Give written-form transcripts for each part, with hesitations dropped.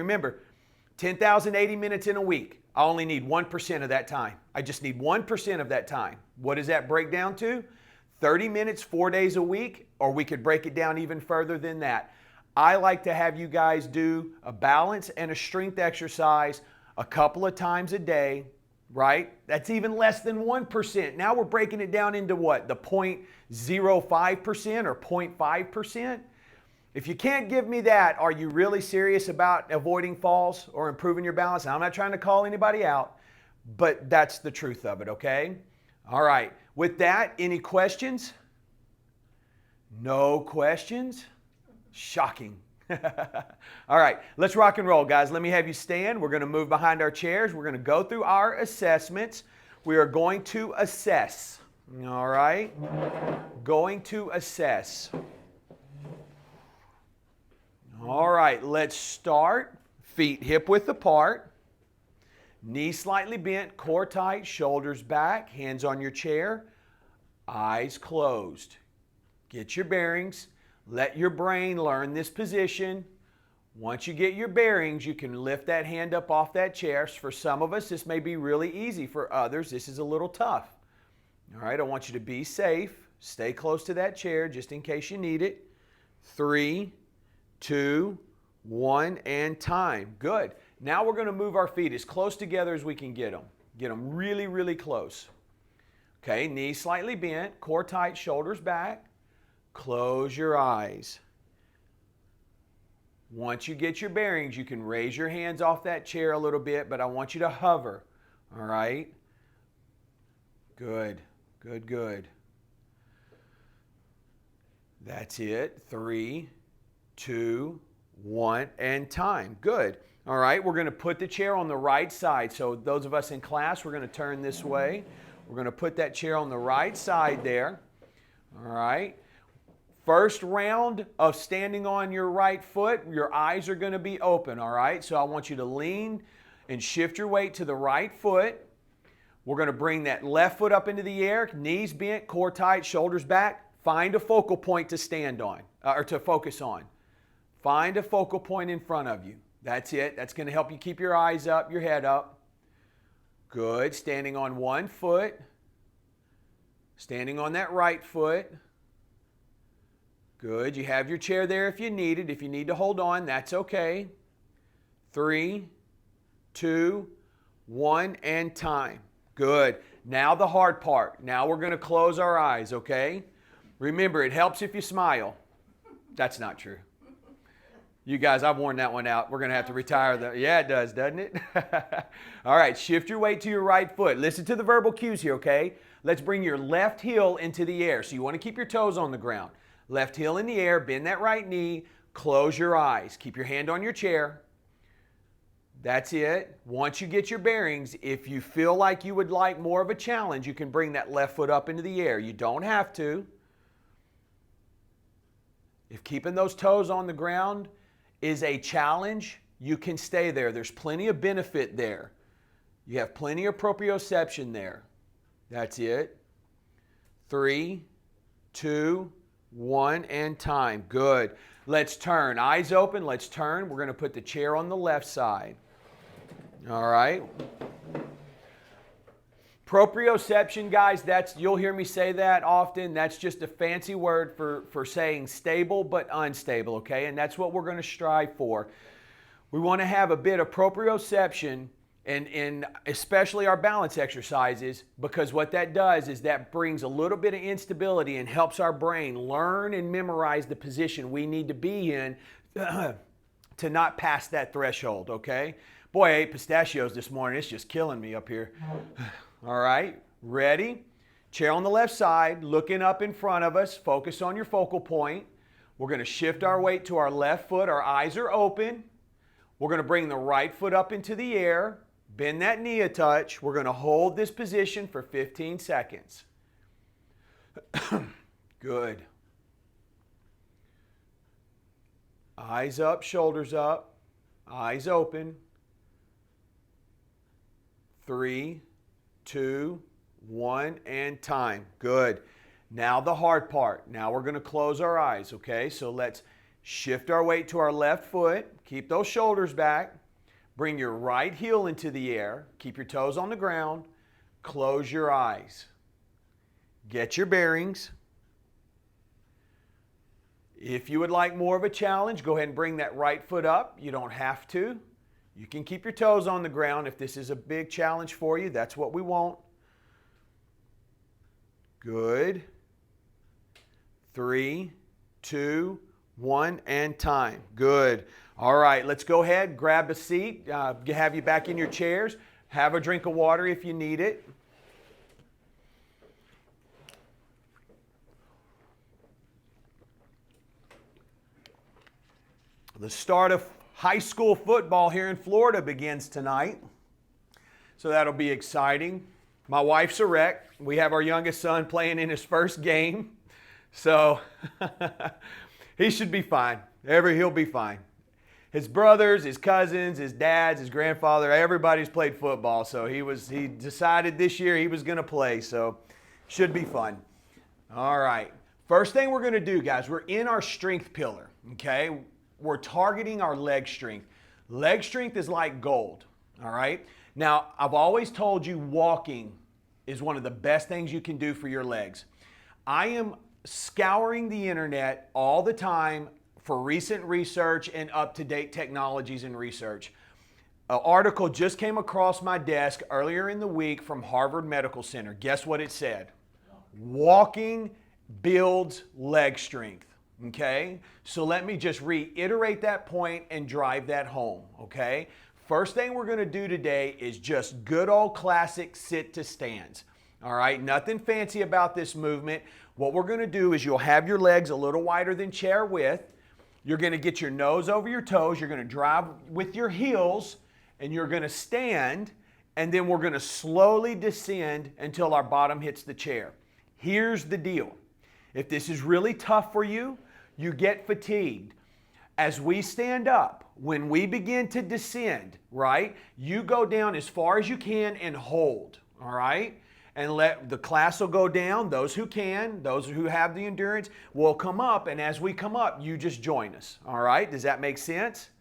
Remember, 10,080 minutes in a week. I only need 1% of that time. I just need 1% of that time. What does that break down to? 30 minutes, 4 days a week, or we could break it down even further than that. I like to have you guys do a balance and a strength exercise a couple of times a day, right? That's even less than 1%. Now we're breaking it down into what? The 0.05% or 0.5%? If you can't give me that, are you really serious about avoiding falls or improving your balance? And I'm not trying to call anybody out, but that's the truth of it, okay? All right. With that, any questions? No questions? Shocking. All right, let's rock and roll, guys. Let me have you stand. We're going to move behind our chairs. We're going to go through our assessments. We are going to assess. All right? Going to assess. All right, let's start. Feet hip width apart. Knees slightly bent, core tight, shoulders back, hands on your chair, eyes closed. Get your bearings. Let your brain learn this position. Once you get your bearings, you can lift that hand up off that chair. For some of us, this may be really easy. For others, this is a little tough. All right, I want you to be safe. Stay close to that chair just in case you need it. 3, 2, 1, and time. Good. Now we're going to move our feet as close together as we can get them. Get them really, really close. Okay, knees slightly bent, core tight, shoulders back. Close your eyes. Once you get your bearings, you can raise your hands off that chair a little bit, but I want you to hover. All right? Good, good, good. That's it. 3, 2, 1, and time. Good. All right, we're going to put the chair on the right side. So those of us in class, we're going to turn this way. We're going to put that chair on the right side there. All right. First round of standing on your right foot, your eyes are going to be open, all right? So I want you to lean and shift your weight to the right foot. We're going to bring that left foot up into the air, knees bent, core tight, shoulders back. Find a focal point to stand on, or to focus on. Find a focal point in front of you. That's it. That's going to help you keep your eyes up, your head up. Good. Standing on one foot. Standing on that right foot. Good. You have your chair there if you need it. If you need to hold on, that's okay. 3, 2, 1, and time. Good. Now the hard part. Now we're going to close our eyes, okay? Remember, it helps if you smile. That's not true. You guys, I've worn that one out. We're going to have to retire the... Yeah, it does, doesn't it? All right, shift your weight to your right foot. Listen to the verbal cues here, okay? Let's bring your left heel into the air. So you want to keep your toes on the ground. Left heel in the air, bend that right knee, close your eyes. Keep your hand on your chair. That's it. Once you get your bearings, if you feel like you would like more of a challenge, you can bring that left foot up into the air. You don't have to. If keeping those toes on the ground is a challenge, you can stay there. There's plenty of benefit there. You have plenty of proprioception there. That's it. 3, 2, 1, and time. Good. Let's turn. Eyes open. Let's turn. We're going to put the chair on the left side. All right. Proprioception, guys, you'll hear me say that often. That's just a fancy word for saying stable but unstable, okay? And that's what we're going to strive for. We want to have a bit of proprioception in especially our balance exercises, because what that does is that brings a little bit of instability and helps our brain learn and memorize the position we need to be in to not pass that threshold, okay? Boy, I ate pistachios this morning. It's just killing me up here. All right, ready? Chair on the left side, looking up in front of us. Focus on your focal point. We're going to shift our weight to our left foot. Our eyes are open. We're going to bring the right foot up into the air. Bend that knee a touch. We're going to hold this position for 15 seconds. Good. Eyes up, shoulders up. Eyes open. 3, 2, 1, and time. Good. Now the hard part. Now we're going to close our eyes, okay? So let's Shift our weight to our left foot. Keep those shoulders back. Bring your right heel into the air. Keep your toes on the ground. Close your eyes. Get your bearings. If you would like more of a challenge, go ahead and bring that right foot up. You don't have to. You can keep your toes on the ground. If this is a big challenge for you, that's what we want. Good. 3, 2, 1, and time. Good. All right, let's go ahead, grab a seat, have you back in your chairs. Have a drink of water if you need it. The start of high school football here in Florida begins tonight, so that'll be exciting. My wife's a wreck. We have our youngest son playing in his first game, so he should be fine. He'll be fine. His brothers, his cousins, his dads, his grandfather, everybody's played football, so he decided this year he was going to play, so should be fun. All right. First thing we're going to do, guys, we're in our strength pillar, okay? We're targeting our leg strength. Leg strength is like gold, all right? Now, I've always told you walking is one of the best things you can do for your legs. I am scouring the internet all the time for recent research and up-to-date technologies and research. An article just came across my desk earlier in the week from Harvard Medical Center. Guess what it said? Walking builds leg strength. Okay? So let me just reiterate that point and drive that home. Okay? First thing we're going to do today is just good old classic sit to stands. All right? Nothing fancy about this movement. What we're going to do is you'll have your legs a little wider than chair width. You're going to get your nose over your toes. You're going to drive with your heels, and you're going to stand, and then we're going to slowly descend until our bottom hits the chair. Here's the deal. If this is really tough for you, you get fatigued. As we stand up, when we begin to descend, right, you go down as far as you can and hold, all right? And let the class will go down. Those who can, those who have the endurance will come up. And as we come up, you just join us. All right? Does that make sense?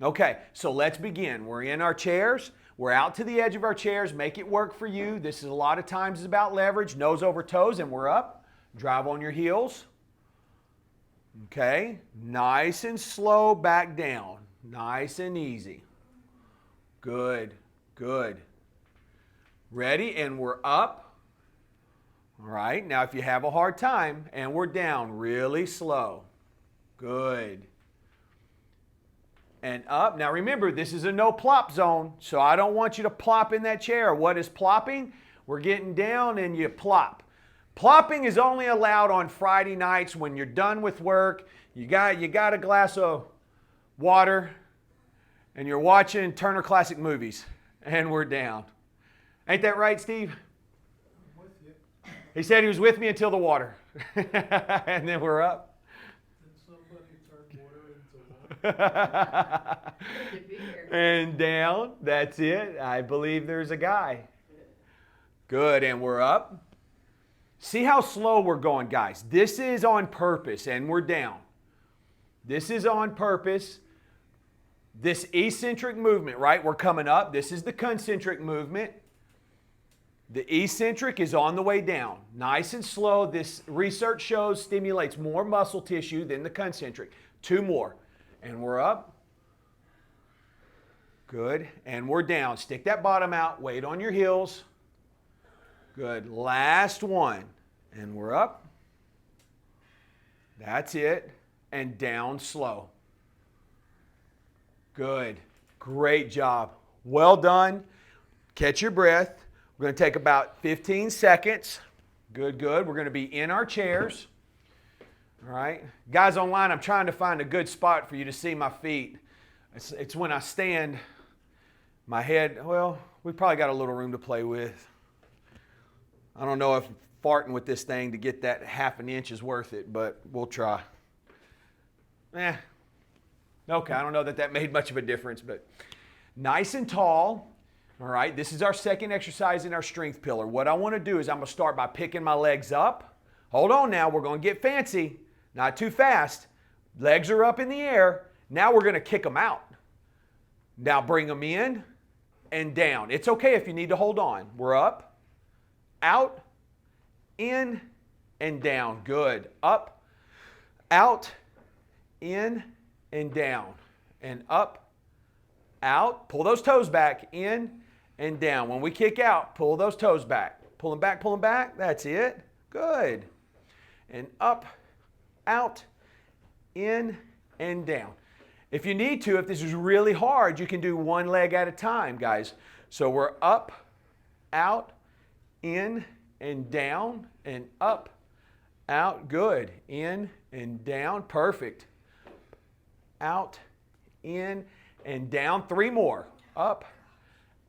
Okay, so let's begin. We're in our chairs. We're out to the edge of our chairs. Make it work for you. This is a lot of times is about leverage. Nose over toes, and we're up. Drive on your heels. Okay, nice and slow back down. Nice and easy. Good, good. Ready? And we're up. All right. Now, if you have a hard time, and we're down really slow. Good. And up. Now, remember, this is a no plop zone, so I don't want you to plop in that chair. What is plopping? We're getting down and you plop. Plopping is only allowed on Friday nights when you're done with work. You got a glass of water, and you're watching Turner Classic Movies, and we're down. Ain't that right, Steve? I'm with you. He said he was with me until the water. And then we're up. Then somebody turned water into water. And down. That's it. I believe there's a guy. Good. And we're up. See how slow we're going, guys. This is on purpose, and we're down. This is on purpose. This eccentric movement, right? We're coming up. This is the concentric movement. The eccentric is on the way down. Nice and slow. This research shows stimulates more muscle tissue than the concentric. 2 more. And we're up. Good. And we're down. Stick that bottom out. Weight on your heels. Good. Last one. And we're up. That's it. And down slow. Good. Great job. Well done. Catch your breath. We're going to take about 15 seconds. Good, good. We're going to be in our chairs. All right. Guys online, I'm trying to find a good spot for you to see my feet. It's when I stand, my head, well, we probably got a little room to play with. I don't know if farting with this thing to get that ½ inch is worth it, but we'll try. Okay, I don't know that made much of a difference, but nice and tall. All right, this is our second exercise in our strength pillar. What I want to do is I'm going to start by picking my legs up. Hold on now, we're going to get fancy. Not too fast. Legs are up in the air. Now we're going to kick them out. Now bring them in and down. It's okay if you need to hold on. We're up, out, in, and down. Good. Up, out, in, and down. And up, out. Pull those toes back, in, and down. When we kick out, pull those toes back. Pull them back, pull them back. That's it. Good. And up, out, in, and down. If you need to, if this is really hard, you can do one leg at a time, guys. So we're up, out, in, and down, and up, out. Good. In and down. Perfect. Out, in, and down. 3 more. Up,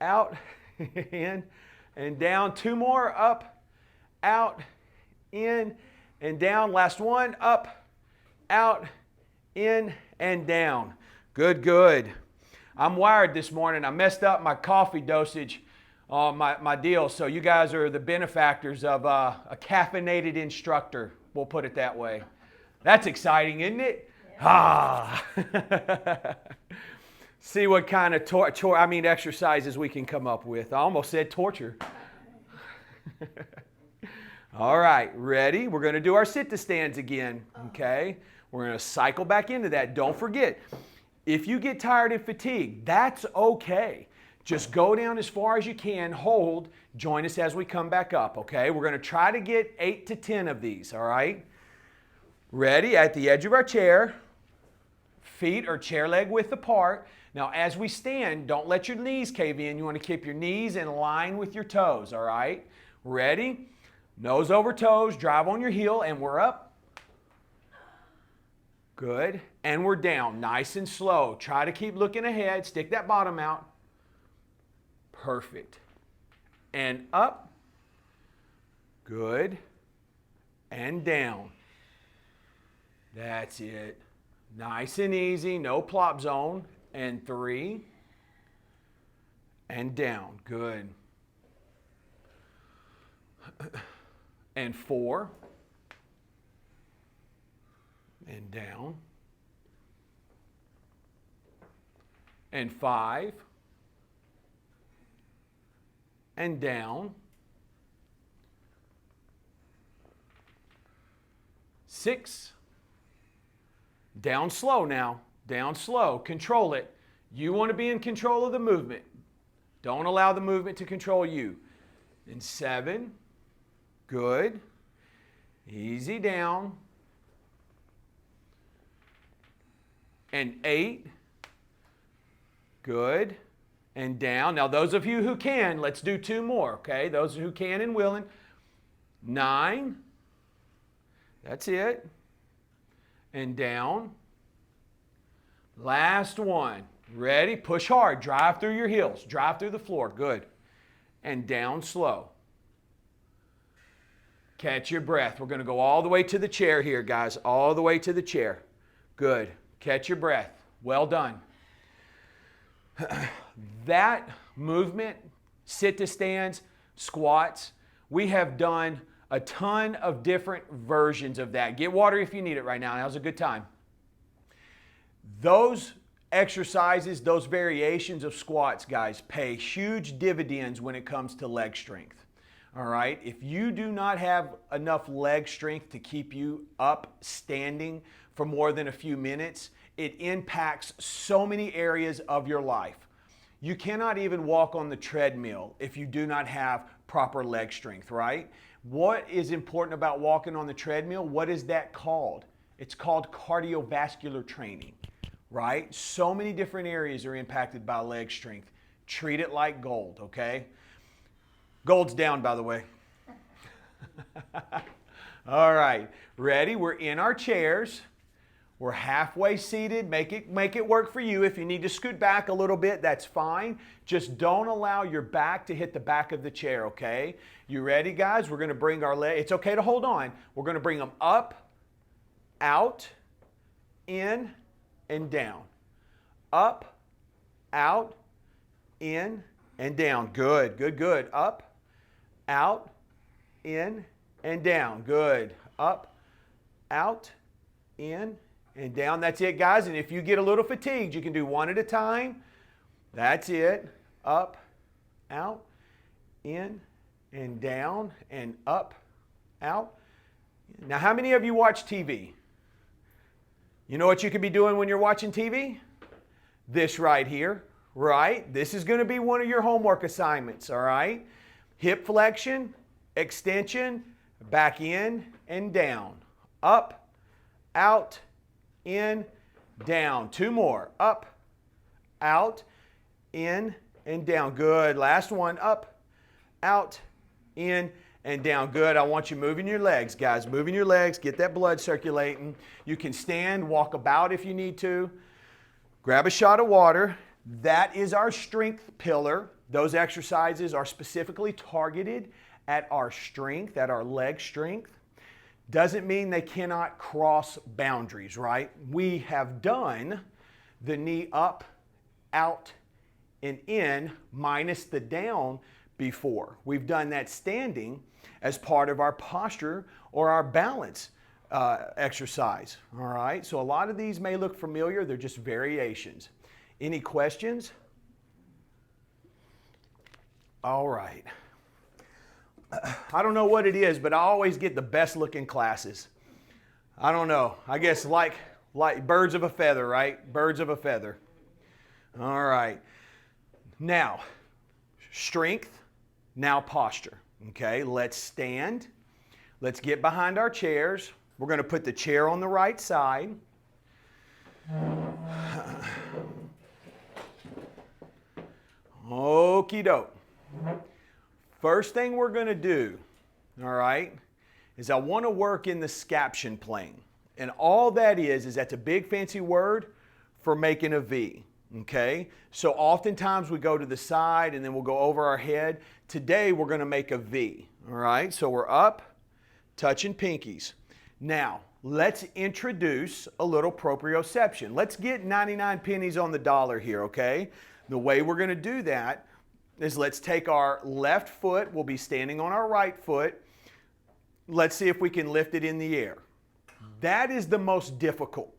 out, in, and down. 2 more. Up, out, in, and down. Last one. Up, out, in, and down. Good, good. I'm wired this morning. I messed up my coffee dosage on my deal, so you guys are the benefactors of a caffeinated instructor. We'll put it that way. That's exciting, isn't it? Yeah. Ah. See what kind of exercises we can come up with. I almost said torture. All right, ready? We're going to do our sit-to-stands again, okay? We're going to cycle back into that. Don't forget, if you get tired and fatigued, that's okay. Just go down as far as you can, hold, join us as we come back up, okay? We're going to try to get 8 to 10 of these, all right? Ready? At the edge of our chair, feet or chair leg width apart. Now, as we stand, don't let your knees cave in. You want to keep your knees in line with your toes, all right? Ready? Nose over toes, drive on your heel, and we're up. Good. And we're down, nice and slow. Try to keep looking ahead. Stick that bottom out. Perfect. And up. Good. And down. That's it. Nice and easy, no plop zone. And 3. And down. Good. And 4. And down. And 5. And down. 6. Down slow now. Down slow. Control it. You want to be in control of the movement. Don't allow the movement to control you. And 7. Good. Easy down. And 8. Good. And down. Now those of you who can, let's do 2 more, okay? Those who can and willing. 9. That's it. And down. Last one. Ready? Push hard. Drive through your heels. Drive through the floor. Good. And down slow. Catch your breath. We're going to go all the way to the chair here, guys. All the way to the chair. Good. Catch your breath. Well done. That movement, sit-to-stands, squats, we have done a ton of different versions of that. Get water if you need it right now. Now's a good time. Those exercises, those variations of squats, guys, pay huge dividends when it comes to leg strength. All right? If you do not have enough leg strength to keep you up standing for more than a few minutes, it impacts so many areas of your life. You cannot even walk on the treadmill if you do not have proper leg strength, right? What is important about walking on the treadmill? What is that called? It's called cardiovascular training, right? So many different areas are impacted by leg strength. Treat it like gold, okay? Gold's down, by the way. All right, ready? We're in our chairs. We're halfway seated. Make it work for you. If you need to scoot back a little bit, that's fine. Just don't allow your back to hit the back of the chair, okay? You ready, guys? We're going to bring our leg. It's okay to hold on. We're going to bring them up, out, in, and down. Up, out, in, and down. Good, good, good. Up, out, in, and down. Good. Up, out, in, and down. That's it, guys. And if you get a little fatigued, you can do one at a time. That's it. Up, out, in, and down, and up, out. Now, how many of you watch TV? You know what you could be doing when you're watching TV? This right here, right? This is going to be one of your homework assignments, all right? Hip flexion, extension, back in and down. Up, out, in, down. Two more. Up, out, in, and down. Good. Last one. Up, out, in, and down. Good. I want you moving your legs, guys. Moving your legs. Get that blood circulating. You can stand, walk about if you need to. Grab a shot of water. That is our strength pillar. Those exercises are specifically targeted at our strength, at our leg strength. Doesn't mean they cannot cross boundaries, right? We have done the knee up, out, and in minus the down before. We've done that standing as part of our posture or our balance exercise, all right? So a lot of these may look familiar. They're just variations. Any questions? All right. I don't know what it is, but I always get the best looking classes. I don't know. I guess like birds of a feather, right? Birds of a feather. All right. Now, strength, now posture. Okay, let's stand. Let's get behind our chairs. We're going to put the chair on the right side. Okie doke. First thing we're going to do, all right, is I want to work in the scaption plane. And all that is that's a big fancy word for making a V, okay? So oftentimes we go to the side and then we'll go over our head. Today we're going to make a V, all right? So we're up, touching pinkies. Now, let's introduce a little proprioception. Let's get 99 pennies on the dollar here, okay? The way we're going to do that is let's take our left foot, we'll be standing on our right foot. Let's see if we can lift it in the air. That is the most difficult.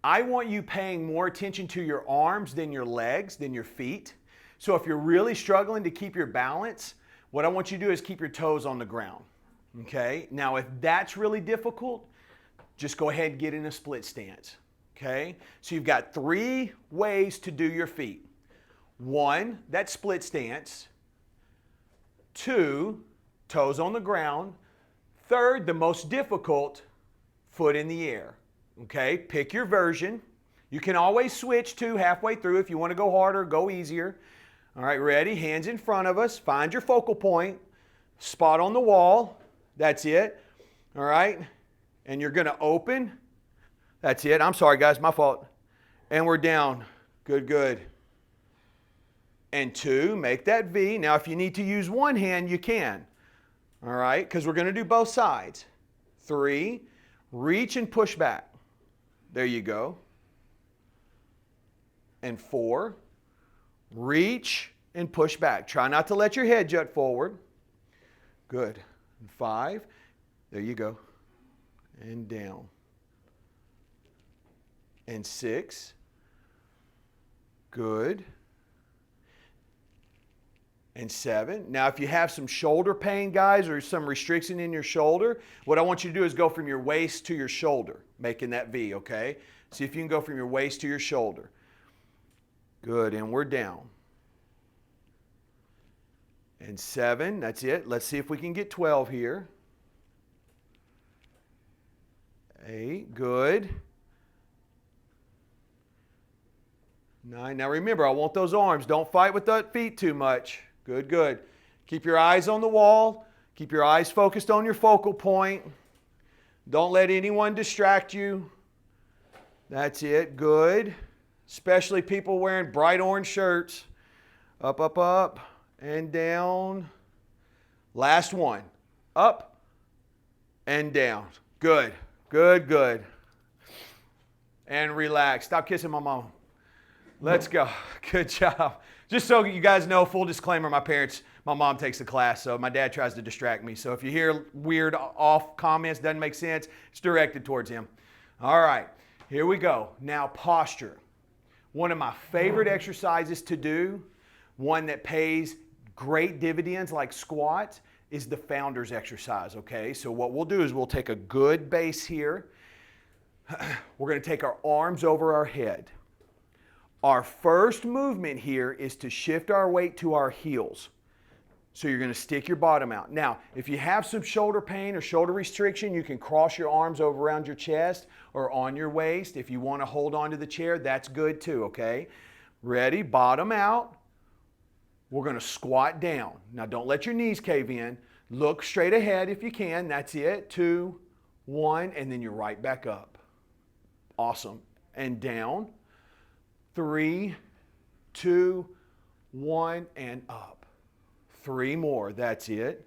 I want you paying more attention to your arms than your legs, than your feet. So if you're really struggling to keep your balance, what I want you to do is keep your toes on the ground. Okay? Now if that's really difficult, just go ahead and get in a split stance. Okay? So you've got 3 ways to do your feet. 1, that split stance. 2, toes on the ground. 3rd, the most difficult, foot in the air. Okay, pick your version. You can always switch to halfway through if you want to go harder, go easier. All right, ready? Hands in front of us. Find your focal point. Spot on the wall. That's it. All right, and you're going to open. That's it. I'm sorry, guys, my fault. And we're down. Good, good. And 2, make that V. Now, if you need to use one hand, you can. All right, because we're going to do both sides. 3, reach and push back. There you go. And 4, reach and push back. Try not to let your head jut forward. Good. And 5, there you go. And down. And 6, good. And 7. Now, if you have some shoulder pain, guys, or some restriction in your shoulder, what I want you to do is go from your waist to your shoulder, making that V, okay? See if you can go from your waist to your shoulder. Good, and we're down. And 7, that's it. Let's see if we can get 12 here. 8, good. 9, now remember, I want those arms. Don't fight with the feet too much. Good, good. Keep your eyes on the wall. Keep your eyes focused on your focal point. Don't let anyone distract you. That's it. Good. Especially people wearing bright orange shirts. Up, up, up, and down. Last one. Up and down. Good, good, good. And relax. Stop kissing my mom. Let's go. Good job. Just so you guys know, full disclaimer, my mom takes the class, so my dad tries to distract me. So if you hear weird off comments, doesn't make sense, it's directed towards him. All right. Here we go. Now posture. One of my favorite exercises to do, one that pays great dividends like squats, is the founder's exercise, okay? So what we'll do is we'll take a good base here. We're going to take our arms over our head. Our first movement here is to shift our weight to our heels. So you're going to stick your bottom out. Now, if you have some shoulder pain or shoulder restriction, you can cross your arms over around your chest or on your waist. If you want to hold on to the chair, that's good too, okay? Ready? Bottom out. We're going to squat down. Now, don't let your knees cave in. Look straight ahead if you can. That's it. 2, 1, and then you're right back up. Awesome. And down. 3, 2, 1, and up. 3 more, that's it.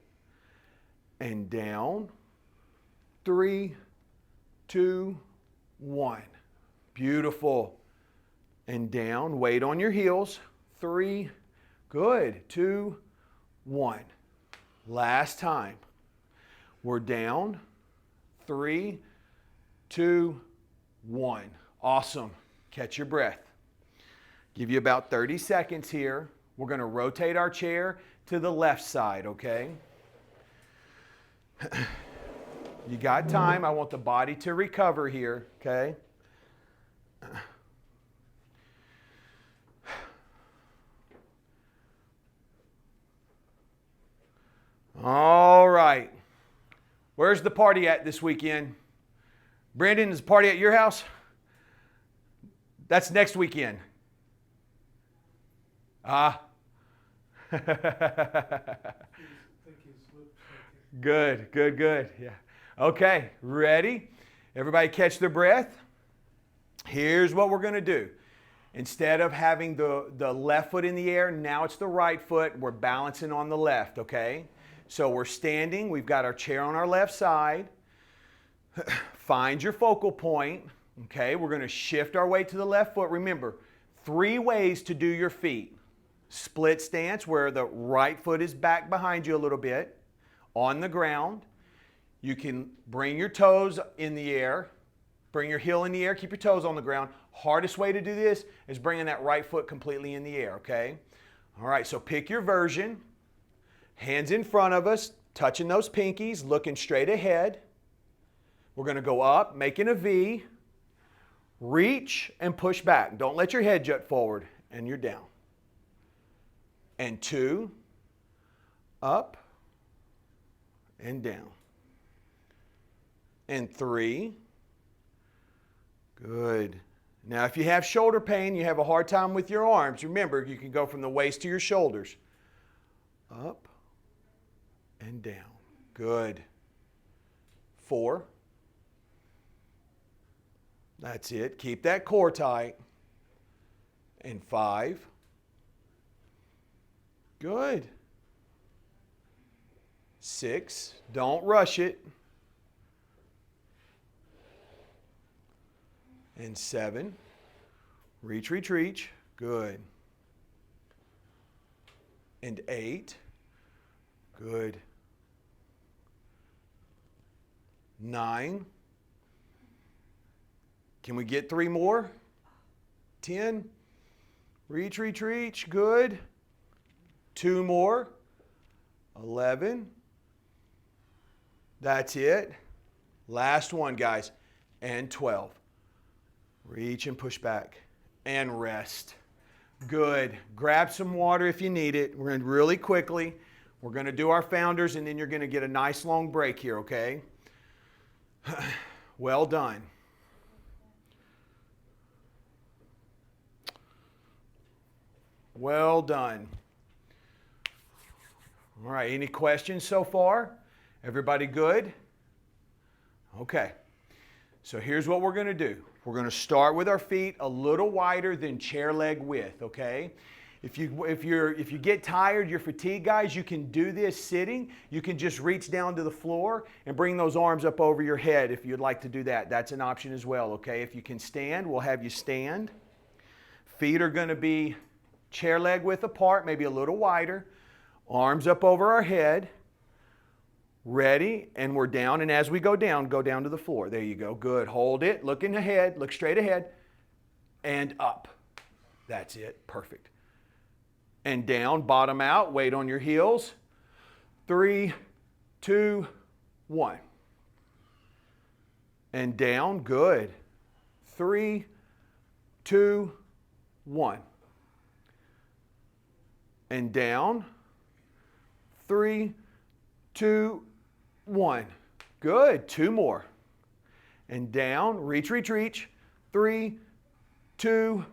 And down. 3, 2, 1. Beautiful. And down, weight on your heels. 3, good. 2, 1. Last time. We're down. 3, 2, 1. Awesome. Catch your breath. Give you about 30 seconds here. We're going to rotate our chair to the left side, okay? You got time. I want the body to recover here, okay? All right. Where's the party at this weekend? Brandon, is the party at your house? That's next weekend. Good, good, good. Yeah. Okay, ready? Everybody catch their breath. Here's what we're going to do. Instead of having the left foot in the air, now it's the right foot. We're balancing on the left, okay? So we're standing. We've got our chair on our left side. Find your focal point, okay? We're going to shift our weight to the left foot. Remember, 3 ways to do your feet. Split stance, where the right foot is back behind you a little bit on the ground. You can bring your toes in the air, bring your heel in the air, keep your toes on the ground. Hardest way to do this is bringing that right foot completely in the air, okay? All right, so pick your version. Hands in front of us, touching those pinkies, looking straight ahead. We're going to go up, making a V, reach and push back. Don't let your head jut forward, and you're down. And 2, up and down. And 3, good. Now if you have shoulder pain, you have a hard time with your arms, remember you can go from the waist to your shoulders. Up and down. Good. 4. That's it. Keep that core tight. And 5. Good. 6. Don't rush it. And 7. Reach, reach, reach. Good. And 8. Good. 9. Can we get 3 more? 10. Reach, reach, reach. Good. 2 more. 11. That's it. Last one, guys. And 12. Reach and push back. And rest. Good. Grab some water if you need it. We're going to really quickly. We're going to do our founders, and then you're going to get a nice long break here, okay? Well done. Well done. All right, any questions so far? Everybody good? Okay, so here's what we're going to do. We're going to start with our feet a little wider than chair leg width, okay? If you get tired, you're fatigued, guys, you can do this sitting. You can just reach down to the floor and bring those arms up over your head if you'd like to do that. That's an option as well, okay? If you can stand, we'll have you stand. Feet are going to be chair leg width apart, maybe a little wider. Arms up over our head. Ready, and we're down, and as we go down to the floor. There you go, good. Hold it, looking ahead, look straight ahead, and up. That's it, perfect. And down, bottom out, weight on your heels. 3, 2, 1. And down, good. 3, 2, 1. And down. 3, 2, 1. Good. 2 more. And down. Reach, reach, reach. 3, 2,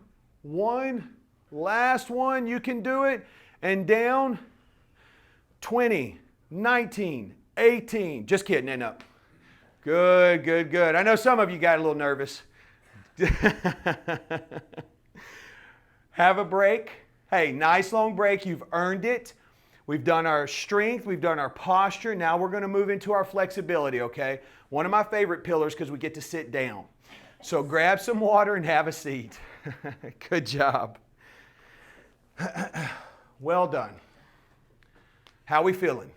1. Last one. You can do it. And down. 20, 19, 18. Just kidding. And up. Good, good, good. I know some of you got a little nervous. Have a break. Hey, nice long break. You've earned it. We've done our strength. We've done our posture. Now we're going to move into our flexibility, okay? One of my favorite pillars because we get to sit down. So grab some water and have a seat. Good job. Well done. How we feeling?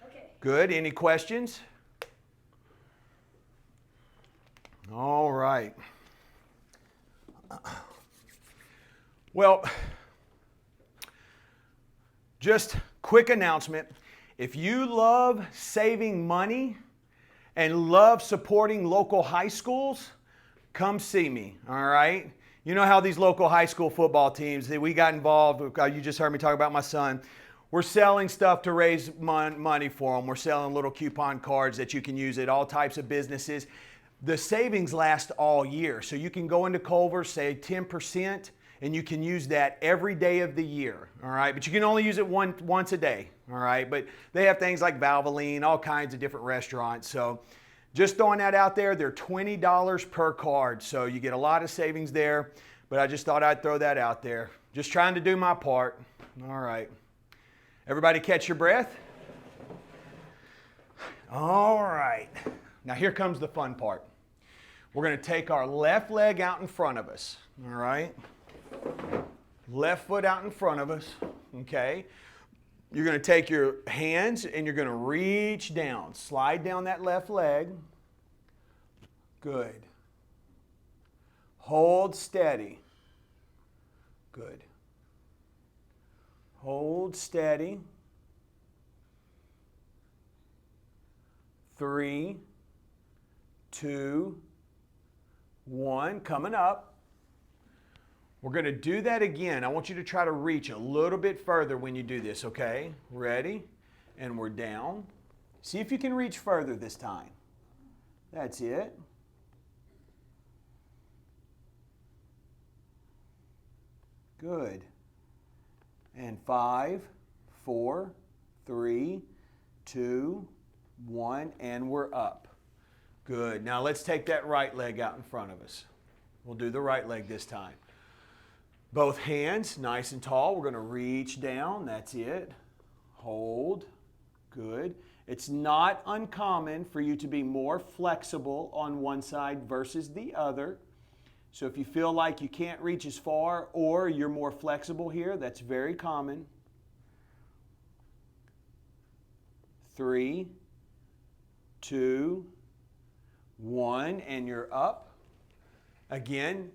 Okay. Good. Any questions? All right. Well, just quick announcement. If you love saving money and love supporting local high schools, come see me, all right? You know how these local high school football teams, we got involved, you just heard me talk about my son. We're selling stuff to raise money for them. We're selling little coupon cards that you can use at all types of businesses. The savings last all year. So you can go into Culver, save 10%, and you can use that every day of the year, all right? But you can only use it once a day, all right? But they have things like Valvoline, all kinds of different restaurants. So just throwing that out there, they're $20 per card. So you get a lot of savings there, but I just thought I'd throw that out there. Just trying to do my part. All right. Everybody catch your breath? All right. Now here comes the fun part. We're going to take our left leg out in front of us, all right? Left foot out in front of us, okay? You're going to take your hands and you're going to reach down. Slide down that left leg. Good. Hold steady. Good. Hold steady. 3, 2, 1. Coming up. We're going to do that again. I want you to try to reach a little bit further when you do this, okay? Ready? And we're down. See if you can reach further this time. That's it. Good. And 5, 4, 3, 2, 1, and we're up. Good. Now let's take that right leg out in front of us. We'll do the right leg this time. Both hands nice and tall. We're going to reach down. That's it. Hold. Good. It's not uncommon for you to be more flexible on one side versus the other. So if you feel like you can't reach as far or you're more flexible here, that's very common. 3, 2, 1, and you're up. Again,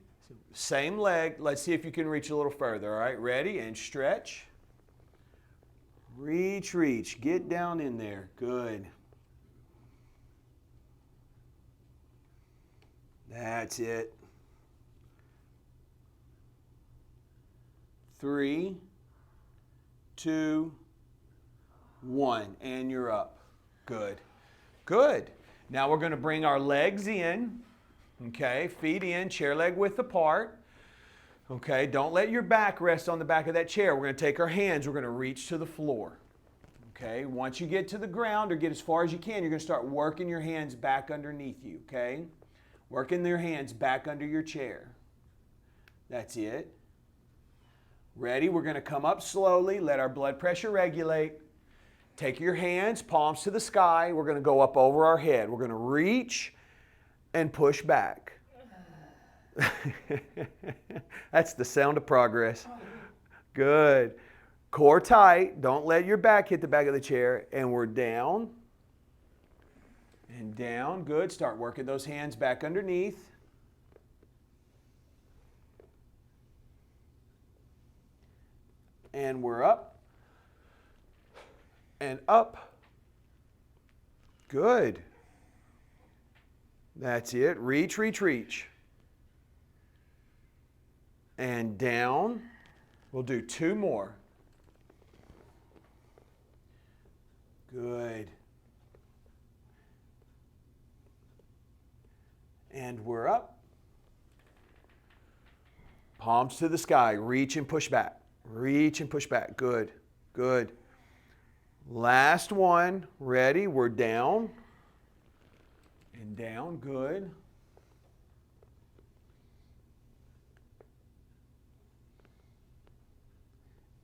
same leg. Let's see if you can reach a little further. All right, ready? And stretch. Reach, reach. Get down in there. Good. That's it. 3, 2, 1, and you're up. Good. Good. Now we're going to bring our legs in. Okay, feet in, chair leg width apart. Okay, don't let your back rest on the back of that chair. We're going to take our hands, we're going to reach to the floor. Okay, once you get to the ground or get as far as you can, you're going to start working your hands back underneath you, okay? Working your hands back under your chair. That's it. Ready? We're going to come up slowly, let our blood pressure regulate. Take your hands, palms to the sky. We're going to go up over our head. We're going to reach and push back. That's the sound of progress. Good. Core tight. Don't let your back hit the back of the chair. And we're down. And down. Good. Start working those hands back underneath. And we're up. And up. Good. That's it. Reach, reach, reach. And down. We'll do 2 more. Good. And we're up. Palms to the sky. Reach and push back. Reach and push back. Good. Good. Last one. Ready? We're down. And down. Good.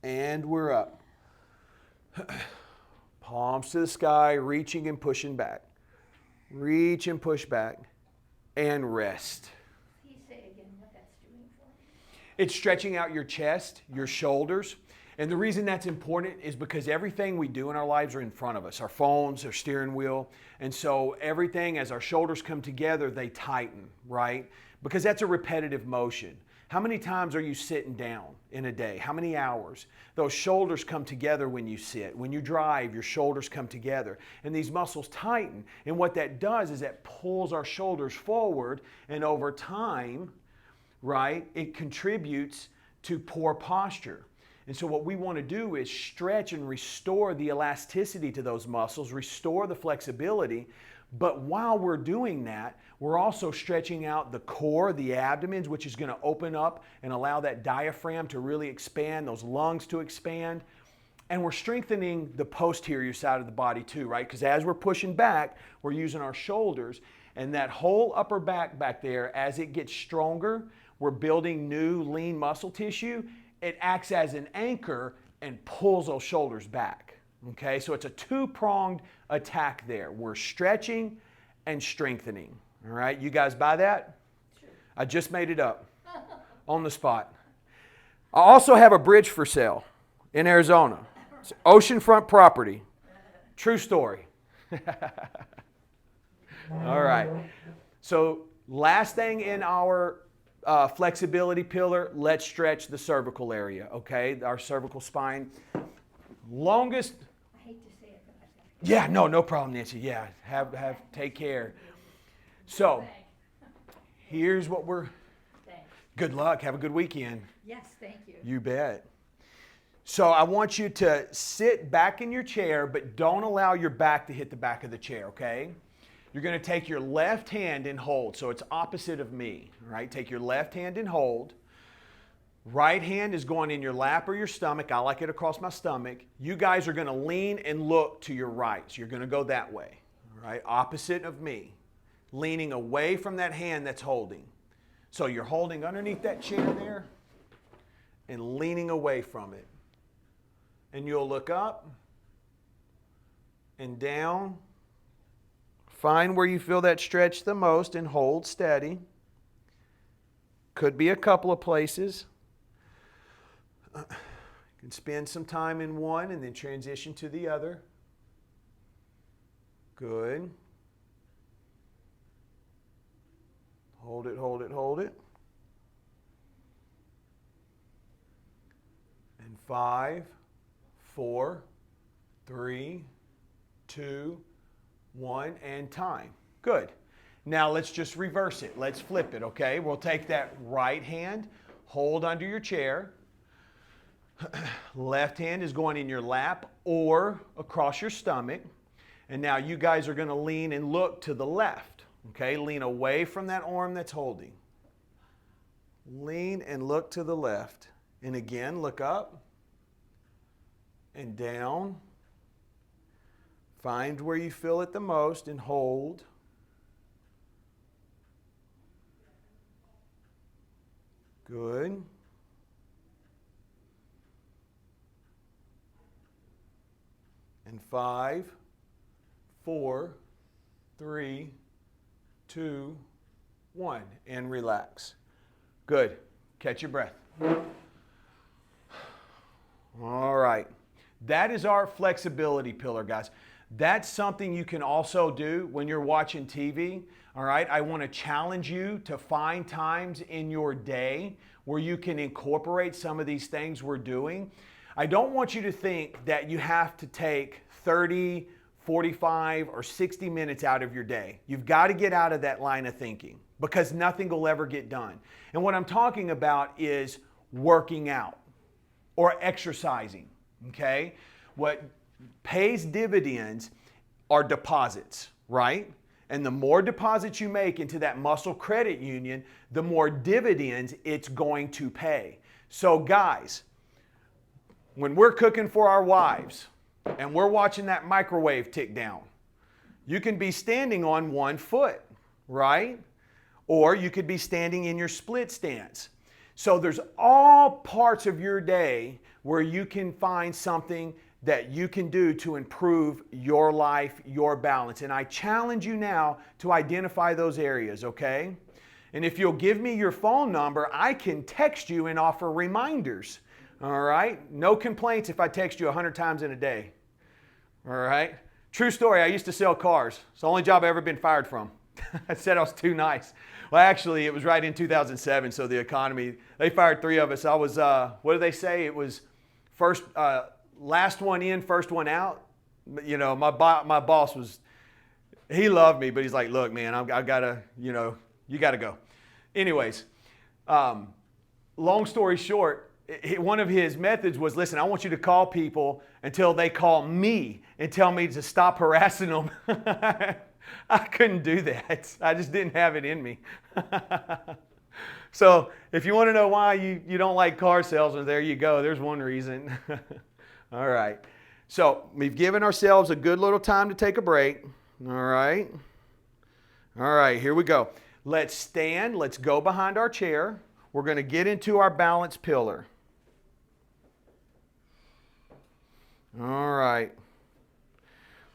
And we're up. Palms to the sky, reaching and pushing back. Reach and push back. And rest. Can you say again what that's doing for me? It's stretching out your chest, your shoulders. And the reason that's important is because everything we do in our lives are in front of us. Our phones, our steering wheel. And so everything, as our shoulders come together, they tighten, right? Because that's a repetitive motion. How many times are you sitting down in a day? How many hours? Those shoulders come together when you sit. When you drive, your shoulders come together. And these muscles tighten. And what that does is that pulls our shoulders forward. And over time, right, it contributes to poor posture. And so what we want to do is stretch and restore the elasticity to those muscles, restore the flexibility. But while we're doing that, we're also stretching out the core, the abdomen, which is going to open up and allow that diaphragm to really expand, those lungs to expand. And we're strengthening the posterior side of the body too, right? Because as we're pushing back, we're using our shoulders. And that whole upper back there, as it gets stronger, we're building new lean muscle tissue. It acts as an anchor and pulls those shoulders back. Okay, so it's a 2-pronged attack there. We're stretching and strengthening. All right, you guys buy that? Sure. I just made it up on the spot. I also have a bridge for sale in Arizona. It's oceanfront property. True story. All right. So last thing in our flexibility pillar, let's stretch the cervical area, okay? Our cervical spine. Longest. I hate to say it, but I've got to. Yeah, no problem, Nancy. Yeah, take care. So, here's what we're. Thanks. Good luck. Have a good weekend. Yes, thank you. You bet. So I want you to sit back in your chair, but don't allow your back to hit the back of the chair, okay? You're going to take your left hand and hold. So it's opposite of me, right? Take your left hand and hold. Right hand is going in your lap or your stomach. I like it across my stomach. You guys are going to lean and look to your right. So you're going to go that way, all right? Opposite of me. Leaning away from that hand that's holding. So you're holding underneath that chair there and leaning away from it. And you'll look up and down. Find where you feel that stretch the most and hold steady. Could be a couple of places. You can spend some time in one and then transition to the other. Good. Hold it, hold it, hold it. And 5, 4, 3, 2, 1, and time. Good. Now let's just reverse it. Let's flip it, okay? We'll take that right hand, hold under your chair. Left hand is going in your lap or across your stomach. And now you guys are going to lean and look to the left. Okay, lean away from that arm that's holding. Lean and look to the left. And again, look up and down. Find where you feel it the most and hold. Good. And 5, 4, 3, 2, 1, and relax. Good. Catch your breath. All right. That is our flexibility pillar, guys. That's something you can also do when you're watching TV. All right, I want to challenge you to find times in your day where you can incorporate some of these things we're doing. I don't want you to think that you have to take 30, 45, or 60 minutes out of your day. You've got to get out of that line of thinking because nothing will ever get done. And what I'm talking about is working out or exercising, okay? What pays dividends are deposits, right? And the more deposits you make into that muscle credit union, the more dividends it's going to pay. So guys, when we're cooking for our wives and we're watching that microwave tick down, you can be standing on one foot, right? Or you could be standing in your split stance. So there's all parts of your day where you can find something that you can do to improve your life, your balance. And I challenge you now to identify those areas, okay? And if you'll give me your phone number, I can text you and offer reminders, all right? No complaints if I text you 100 times in a day, all right? True story, I used to sell cars. It's the only job I've ever been fired from. I said I was too nice. Well, actually, it was right in 2007, so the economy, they fired 3 of us. I was, what do they say? It was first, last one in, first one out. You know, my boss was, he loved me, but he's like, look, man, I've got to, you know, you got to go. Anyways, long story short, one of his methods was, listen, I want you to call people until they call me and tell me to stop harassing them. I couldn't do that. I just didn't have it in me. So if you want to know why you don't like car salesmen, there you go. There's one reason. All right. So we've given ourselves a good little time to take a break. All right. All right, here we go. Let's stand. Let's go behind our chair. We're going to get into our balance pillar. All right.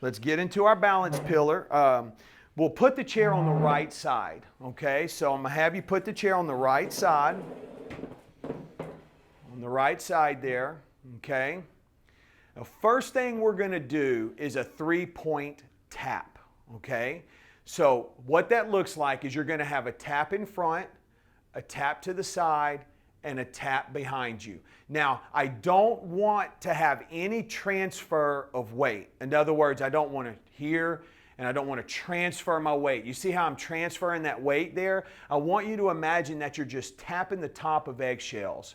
Let's get into our balance pillar. We'll put the chair on the right side, okay? So I'm going to have you put the chair on the right side. On the right side there, okay? The first thing we're going to do is a 3-point tap, okay? So what that looks like is you're going to have a tap in front, a tap to the side, and a tap behind you. Now, I don't want to have any transfer of weight. In other words, I don't want to here and I don't want to transfer my weight. You see how I'm transferring that weight there? I want you to imagine that you're just tapping the top of eggshells.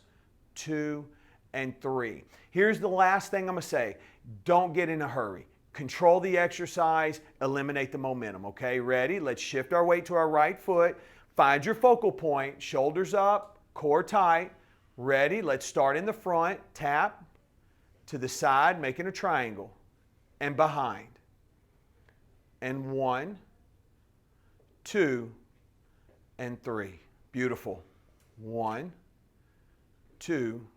2 and 3. Here's the last thing I'm going to say. Don't get in a hurry. Control the exercise, eliminate the momentum, okay? Ready? Let's shift our weight to our right foot. Find your focal point, shoulders up, core tight. Ready? Let's start in the front, tap to the side, making a triangle, and behind. And 1, 2, and 3. Beautiful. 1, 2,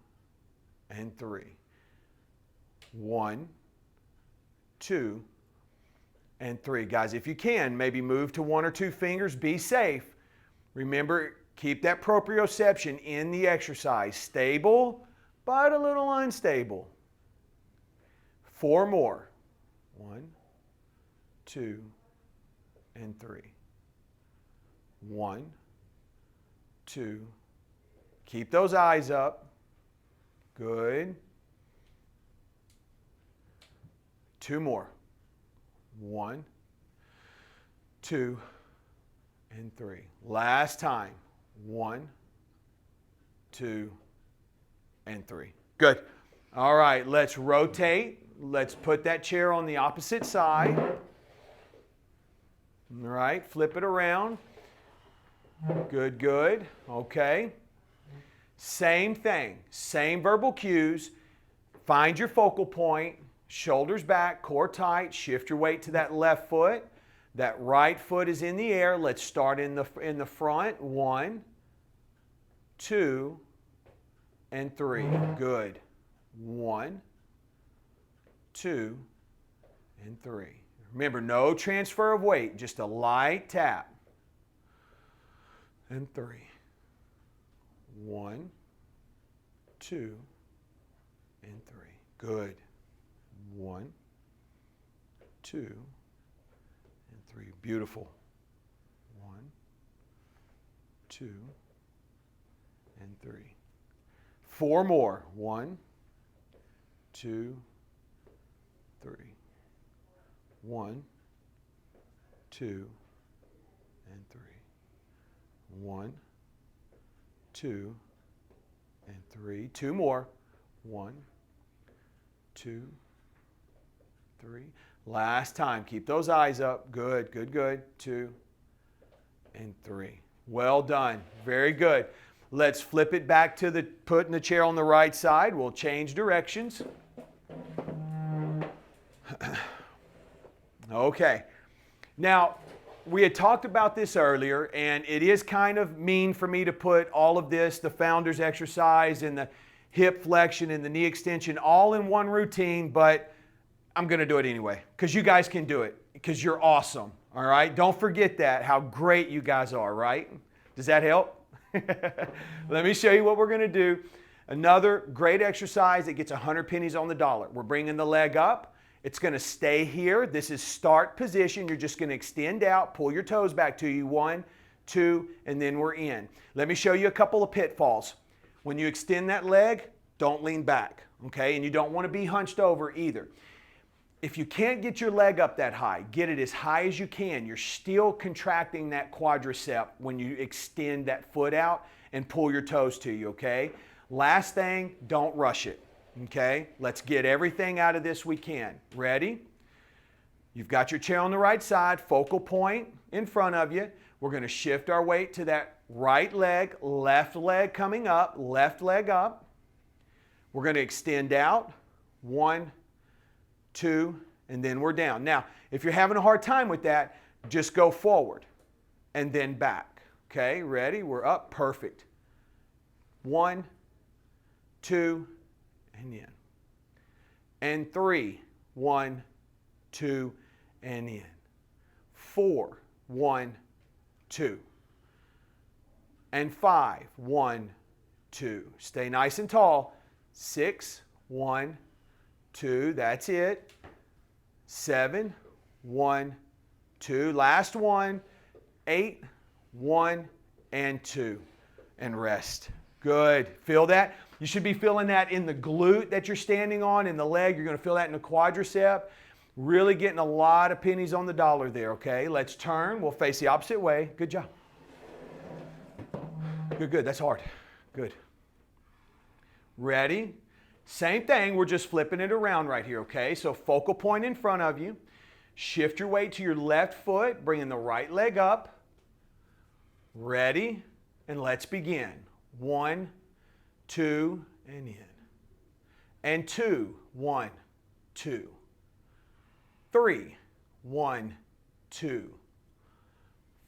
and 3. 1, 2, and 3. Guys, if you can, maybe move to 1 or 2 fingers. Be safe. Remember, keep that proprioception in the exercise. Stable, but a little unstable. 4 more. 1, 2, and 3. 1, 2. Keep those eyes up. Good. 2 more. 1, 2, and 3. Last time. 1, 2, and 3. Good. All right, let's rotate. Let's put that chair on the opposite side. All right, flip it around. Good, good. Okay. Same thing. Same verbal cues. Find your focal point. Shoulders back, core tight. Shift your weight to that left foot. That right foot is in the air. Let's start in the front. 1, 2, and 3. Good. 1, 2, and 3. Remember, no transfer of weight, just a light tap. And 3. 1, 2, and 3. Good. 1, 2, and 3. Beautiful. 1, 2, and 3. 4 more. 1, 2, 3. 1, 2, and 3. 1, 2, and 3. 2 more. 1, 2, 3. Last time. Keep those eyes up. Good, good, good. 2 and 3. Well done. Very good. Let's flip it back to putting the chair on the right side. We'll change directions. Okay. Now, we had talked about this earlier, and it is kind of mean for me to put all of this, the founder's exercise and the hip flexion and the knee extension, all in one routine, but I'm going to do it anyway because you guys can do it because you're awesome. All right? Don't forget that, how great you guys are, right? Does that help? Let me show you what we're going to do. Another great exercise that gets 100 pennies on the dollar. We're bringing the leg up. It's going to stay here. This is start position. You're just going to extend out, pull your toes back to you. 1, 2, and then we're in. Let me show you a couple of pitfalls. When you extend that leg, don't lean back, okay? And you don't want to be hunched over either. If you can't get your leg up that high, get it as high as you can. You're still contracting that quadricep when you extend that foot out and pull your toes to you, okay? Last thing, don't rush it, okay? Let's get everything out of this we can. Ready? You've got your chair on the right side, focal point in front of you. We're going to shift our weight to that right leg, left leg coming up, left leg up. We're going to extend out. 1, 2, and then we're down. Now, if you're having a hard time with that, just go forward and then back. Okay, ready? We're up. Perfect. 1, 2, and in. And 3, 1, 2, and in. 4, 1, 2. And 5, 1, 2. Stay nice and tall. 6, 1, 2. That's it. 7, 1, 2. Last one. 8, 1, and 2. And rest. Good. Feel that? You should be feeling that in the glute that you're standing on, in the leg. You're going to feel that in the quadricep. Really getting a lot of pennies on the dollar there, okay? Let's turn. We'll face the opposite way. Good job. Good, good. That's hard. Good. Ready? Same thing. We're just flipping it around right here, okay? So focal point in front of you. Shift your weight to your left foot, bringing the right leg up. Ready? And let's begin. 1, 2, and in. And 2, 1, 2. 3, 1, 2.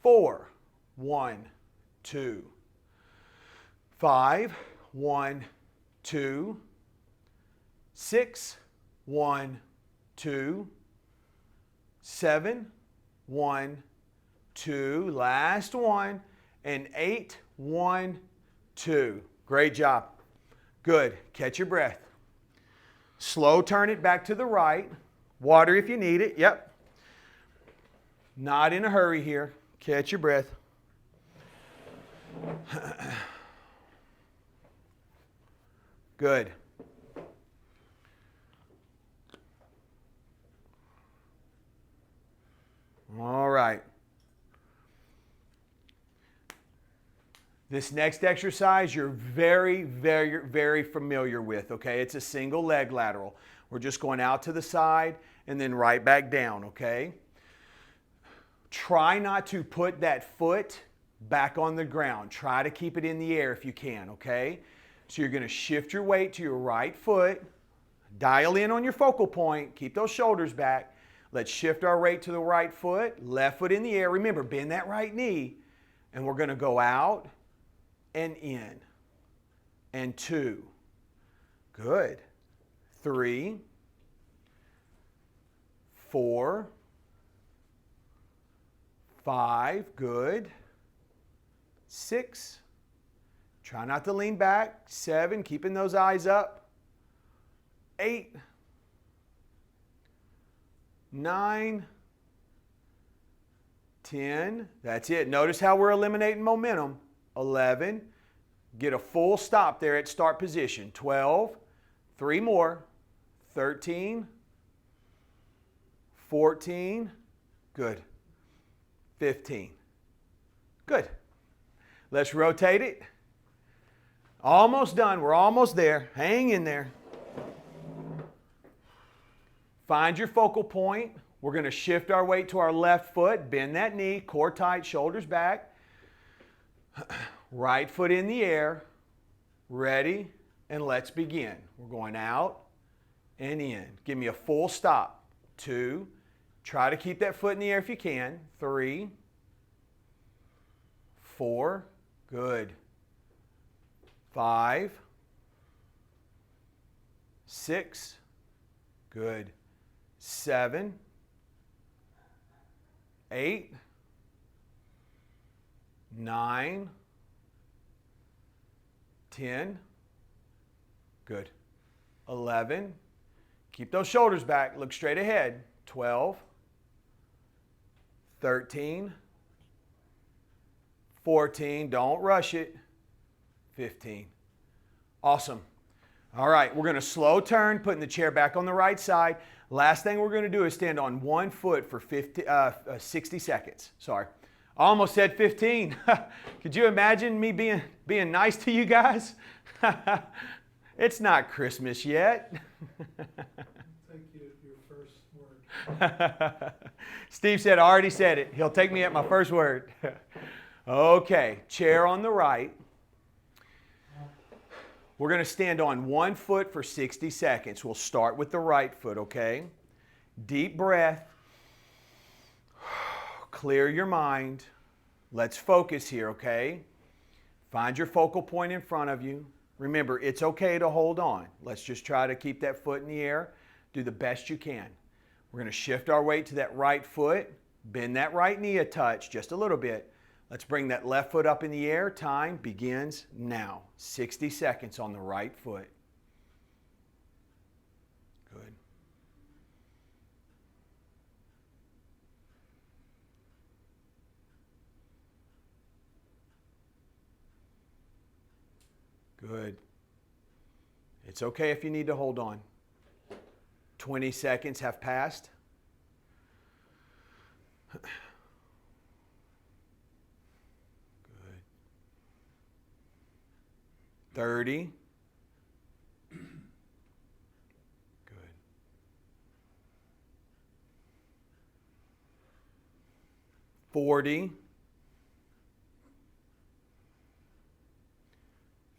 4, 1, 2. 5, 1, 2. 6, 1, 2. 7, 1, 2. Last one. And 8, 1, 2. Great job. Good. Catch your breath. Slow turn it back to the right. Water if you need it. Yep. Not in a hurry here. Catch your breath. Good. All right. This next exercise you're very, very, very familiar with, okay? It's a single leg lateral. We're just going out to the side and then right back down, okay? Try not to put that foot back on the ground. Try to keep it in the air if you can, okay? So you're going to shift your weight to your right foot. Dial in on your focal point. Keep those shoulders back. Let's shift our weight to the right foot. Left foot in the air. Remember, bend that right knee. And we're going to go out and in. And 2. Good. 3. 4. 5. Good. 6. Try not to lean back. 7. Keeping those eyes up. 8. 9, 10. That's it. Notice how we're eliminating momentum. 11. Get a full stop there at start position. 12. 3 more. 13. 14. Good. 15. Good. Let's rotate it. Almost done. We're almost there. Hang in there. Find your focal point. We're going to shift our weight to our left foot. Bend that knee. Core tight. Shoulders back. Right foot in the air. Ready. And let's begin. We're going out and in. Give me a full stop. 2. Try to keep that foot in the air if you can. 3. 4. Good. 5. 6. Good. 7. 8. 9. 10. Good. 11. Keep those shoulders back. Look straight ahead. 12. 13. 14. Don't rush it. 15. Awesome. All right, we're going to slow turn, putting the chair back on the right side. Last thing we're going to do is stand on one foot for 60 seconds. Sorry. I almost said 15. Could you imagine me being nice to you guys? It's not Christmas yet. Take you at your first word. Steve said, I already said it. He'll take me at my first word. Okay, chair on the right. We're going to stand on one foot for 60 seconds. We'll start with the right foot, okay? Deep breath. Clear your mind. Let's focus here, okay? Find your focal point in front of you. Remember, it's okay to hold on. Let's just try to keep that foot in the air. Do the best you can. We're going to shift our weight to that right foot. Bend that right knee a touch, just a little bit. Let's bring that left foot up in the air. Time begins now. 60 seconds on the right foot. Good. Good. It's okay if you need to hold on. 20 seconds have passed. Good. 30. Good. 40.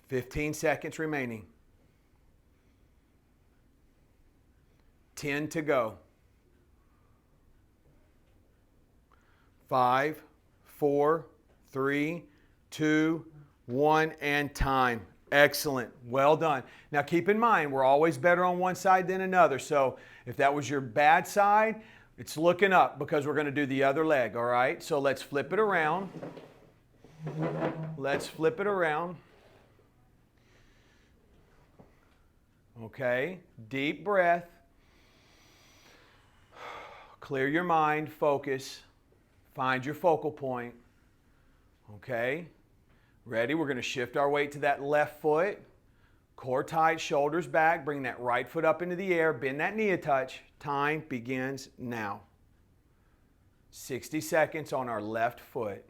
15 seconds remaining. 10 to go. 5, 4, 3, 2, 1, and time. Excellent. Well done. Now keep in mind, we're always better on one side than another. So if that was your bad side, it's looking up because we're going to do the other leg, all right? So let's flip it around. Let's flip it around. Okay. Deep breath. Clear your mind. Focus. Find your focal point. Okay. Ready? We're going to shift our weight to that left foot. Core tight, shoulders back. Bring that right foot up into the air. Bend that knee a touch. Time begins now. 60 seconds on our left foot.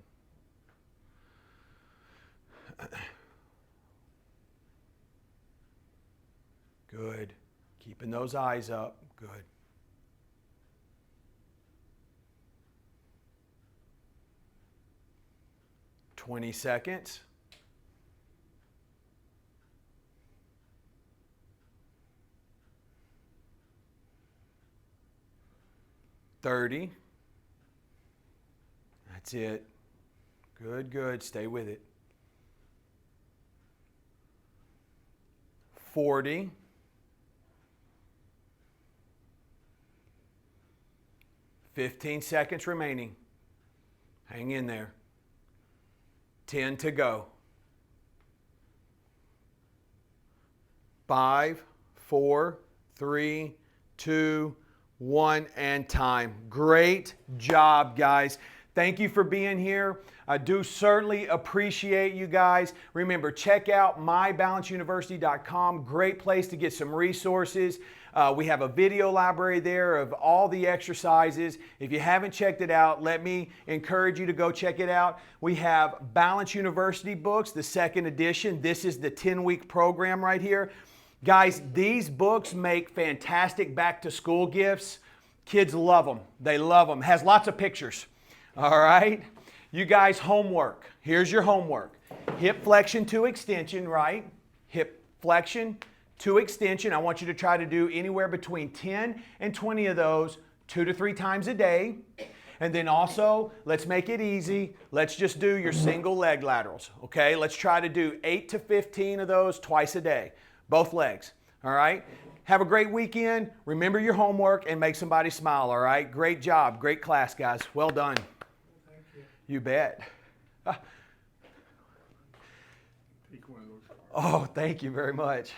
Good. Keeping those eyes up. Good. Twenty seconds. 30. That's it. Good, good. Stay with it. 40. 15 seconds remaining. Hang in there. 10 to go. 5, 4, 3, 2, 1, and time. Great job, guys. Thank you for being here. I do certainly appreciate you guys. Remember, check out mybalanceuniversity.com. Great place to get some resources. We have a video library there of all the exercises. If you haven't checked it out, let me encourage you to go check it out. We have Balance University books, the 2nd edition. This is the 10-week program right here. Guys, these books make fantastic back-to-school gifts. Kids love them. They love them. Has lots of pictures. All right? You guys, homework. Here's your homework. Hip flexion to extension, right? Hip flexion to extension. I want you to try to do anywhere between 10 and 20 of those 2 to 3 times a day. And then also, let's make it easy. Let's just do your single leg laterals, okay? Let's try to do 8 to 15 of those twice a day, both legs, all right? Have a great weekend. Remember your homework and make somebody smile, all right? Great job. Great class, guys. Well done. Thank you. You bet. Take one of those cards. Oh, thank you very much.